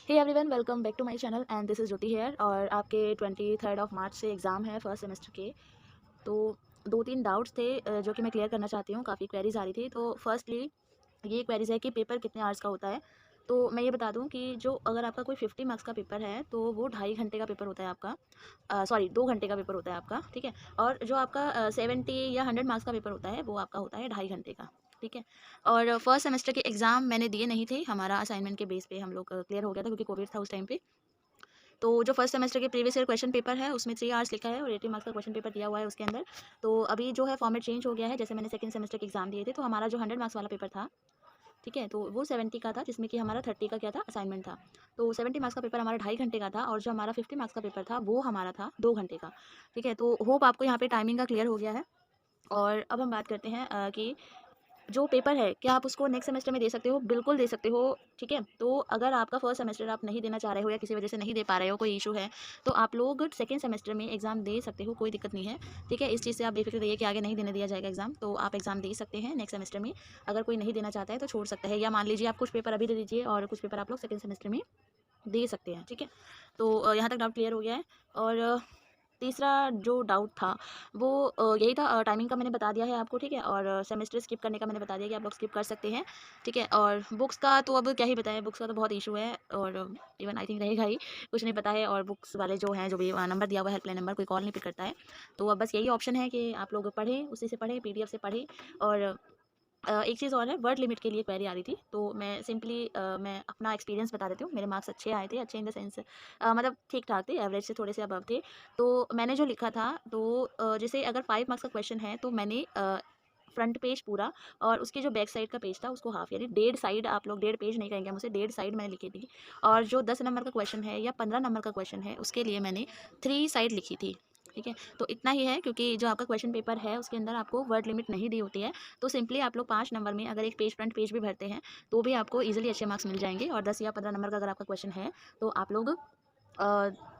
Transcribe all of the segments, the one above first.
Hey everyone, welcome back to my channel and this is Jyoti here. और आपके 23 मार्च से exam है फर्स्ट सेमेस्टर के। तो 2-3 डाउट्स थे जो कि मैं क्लियर करना चाहती हूँ। काफ़ी क्वेरीज आ रही थी। तो फर्स्टली ये क्वेरीज है कि पेपर कितने आवर्स का होता है। तो मैं ये बता दूं कि जो अगर आपका कोई 50 मार्क्स का पेपर है तो वो 2.5 घंटे का पेपर होता है आपका। सॉरी, 2 घंटे का पेपर होता है आपका, ठीक है। और जो आपका 70 या 100 मार्क्स का पेपर होता है वो आपका होता है 2.5 घंटे का, ठीक है। और फर्स्ट सेमेस्टर के एग्ज़ाम मैंने दिए नहीं थे। हमारा असाइनमेंट के बेस पे हम लोग क्लियर हो गया था क्योंकि कोविड था उस टाइम पे। तो जो फर्स्ट सेमेस्टर के प्रीवियस ईयर क्वेश्चन पेपर है उसमें 3 आवर्स लिखा है और 80 मार्क्स का क्वेश्चन पेपर दिया हुआ है उसके अंदर। तो अभी जो है फॉर्मेट चेंज हो गया है। जैसे मैंने सेकंड सेमेस्टर के एग्जाम दिए थे तो हमारा जो 100 मार्क्स वाला पेपर था, ठीक है, तो वो 70 का था, जिसमें कि हमारा 30 का क्या था, असाइनमेंट था। तो 70 मार्क्स का पेपर हमारा 2.5 घंटे का था और जो हमारा 50 मार्क्स का पेपर था वो हमारा था 2 घंटे का, ठीक है। तो होप आपको यहाँ पे टाइमिंग का क्लियर हो गया है। और अब हम बात करते हैं कि जो पेपर है क्या आप उसको नेक्स्ट सेमेस्टर में दे सकते हो? बिल्कुल दे सकते हो, ठीक है। तो अगर आपका फर्स्ट सेमेस्टर आप नहीं देना चाह रहे हो या किसी वजह से नहीं दे पा रहे हो, कोई इशू है, तो आप लोग सेकंड सेमेस्टर में एग्जाम दे सकते हो, कोई दिक्कत नहीं है, ठीक है। इस चीज़ से आप बेफिक्र रहिए कि आगे नहीं देने दिया जाएगा एग्जाम। तो आप एग्जाम दे सकते हैं नेक्स्ट सेमेस्टर में। अगर कोई नहीं देना चाहता है तो छोड़ सकता है, या मान लीजिए आप कुछ पेपर अभी दे दीजिए और कुछ पेपर आप लोग सेकंड सेमेस्टर में दे सकते हैं, ठीक है। तो यहाँ तक डाउट क्लियर हो गया है। और तीसरा जो डाउट था वो यही था। टाइमिंग का मैंने बता दिया है आपको, ठीक है। और सेमेस्टर स्किप करने का मैंने बता दिया कि आप लोग स्किप कर सकते हैं, ठीक है। और बुक्स का तो अब क्या ही बताएं, बुक्स का तो बहुत इशू है और इवन आई थिंक रहेगा ही, कुछ नहीं पता है। और बुक्स वाले जो हैं, जो भी नंबर दिया हुआ है हेल्पलाइन नंबर, कोई कॉल नहीं पिक करता है। तो अब बस यही ऑप्शन है कि आप लोग पढ़ें, उसी से पढ़ें, पीडीएफ से पढ़ें। और एक चीज़ और है, वर्ड लिमिट के लिए क्वेरी आ रही थी। तो मैं सिंपली मैं अपना एक्सपीरियंस बता देती हूँ। मेरे मार्क्स अच्छे आए थे, अच्छे इन द सेंस मतलब ठीक ठाक थे, एवरेज से थोड़े से अबव थे। तो मैंने जो लिखा था, तो जैसे अगर 5 मार्क्स का क्वेश्चन है तो मैंने फ्रंट पेज पूरा और उसके जो बैक साइड का पेज था उसको हाफ, यानी 1.5 साइड, आप लोग 1.5 पेज नहीं कहेंगे मुझे, 1.5 साइड मैंने लिखी थी। और जो 10 नंबर का क्वेश्चन है या 15 नंबर का क्वेश्चन है उसके लिए मैंने 3 साइड लिखी थी, ठीक है। तो इतना ही है, क्योंकि जो आपका क्वेश्चन पेपर है उसके अंदर आपको वर्ड लिमिट नहीं दी होती है। तो सिंपली आप लोग 5 नंबर में अगर एक पेज फ्रंट पेज भी भरते हैं तो भी आपको ईजिली अच्छे मार्क्स मिल जाएंगे। और 10 या 15 नंबर का अगर आपका क्वेश्चन है तो आप लोग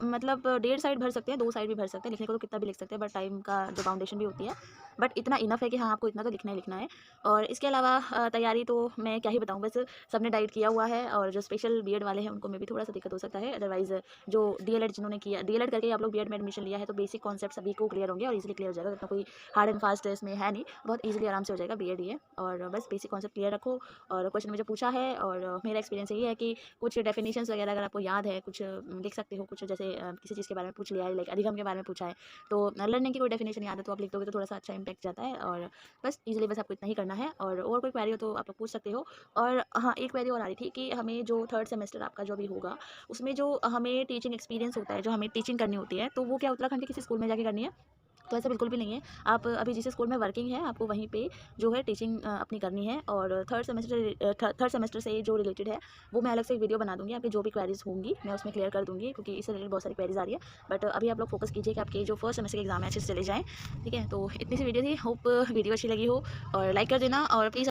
मतलब 1.5 साइड भर सकते हैं, 2 साइड भी भर सकते हैं, लिखने को तो कितना भी लिख सकते हैं, बट टाइम का जो बाउंडेशन भी होती है। बट इतना इनफ है कि हाँ, आपको इतना तो लिखना ही लिखना है। और इसके अलावा तैयारी तो मैं क्या ही बताऊँ, बस सबने डाइट किया हुआ है। और जो स्पेशल बीएड वाले हैं उनको में भी थोड़ा सा दिक्कत हो सकता है। अदरवाइज जो डीएलएड जिन्होंने किया, डीएलएड करके आप लोग बीएड में एडमिशन लिया है, तो बेसिक कॉन्सेप्ट सभी को क्लियर होंगे और इजीली क्लियर हो जाएगा। इतना कोई हार्ड एंड फास्ट इसमें है नहीं, बहुत ईजिली आराम से हो जाएगा बीएड ये। और बस बेसिक कॉन्सेप्ट क्लियर रखो। और क्वेश्चन मुझे पूछा है और मेरा एक्सपीरियंस यही है कि कुछ डेफिनेशंस वगैरह अगर आपको याद है, कुछ लिख सकते हो। कुछ जैसे किसी चीज़ के बारे में पूछ लिया है, लाइक अधिगम के बारे में पूछा है, तो लर्निंग की कोई डेफिनेशन याद है तो आप लिख दोगे तो थोड़ा सा अच्छा इंपैक्ट जाता है। और बस इजीली बस आपको इतना ही करना है। और कोई क्वेरी हो तो आप लोग पूछ सकते हो। और हाँ, एक क्वेरी और आ रही थी कि हमें जो थर्ड सेमेस्टर आपका जो भी होगा उसमें जो हमें टीचिंग एक्सपीरियंस होता है, जो हमें टीचिंग करनी होती है, तो वो क्या उत्तराखंड के किसी स्कूल में जाके करनी है? तो ऐसा बिल्कुल भी नहीं है। आप अभी जिस स्कूल में वर्किंग है आपको वहीं पे जो है टीचिंग अपनी करनी है। और थर्ड सेमेस्टर से जो रिलेटेड है वो मैं अलग से एक वीडियो बना दूंगी। आपकी जो भी क्वेरीज होंगी मैं उसमें क्लियर कर दूंगी, क्योंकि इससे रिलेटेड बहुत सारी क्वेरीज आ रही है। बट अभी आप लोग फोकस कीजिए कि आपके जो फर्स्ट सेमेस्टर के एग्जाम है अच्छे से चले जाएँ, ठीक है। तो इतनी सी वीडियो थी, होप वीडियो अच्छी लगी हो और लाइक कर देना। और प्लीज़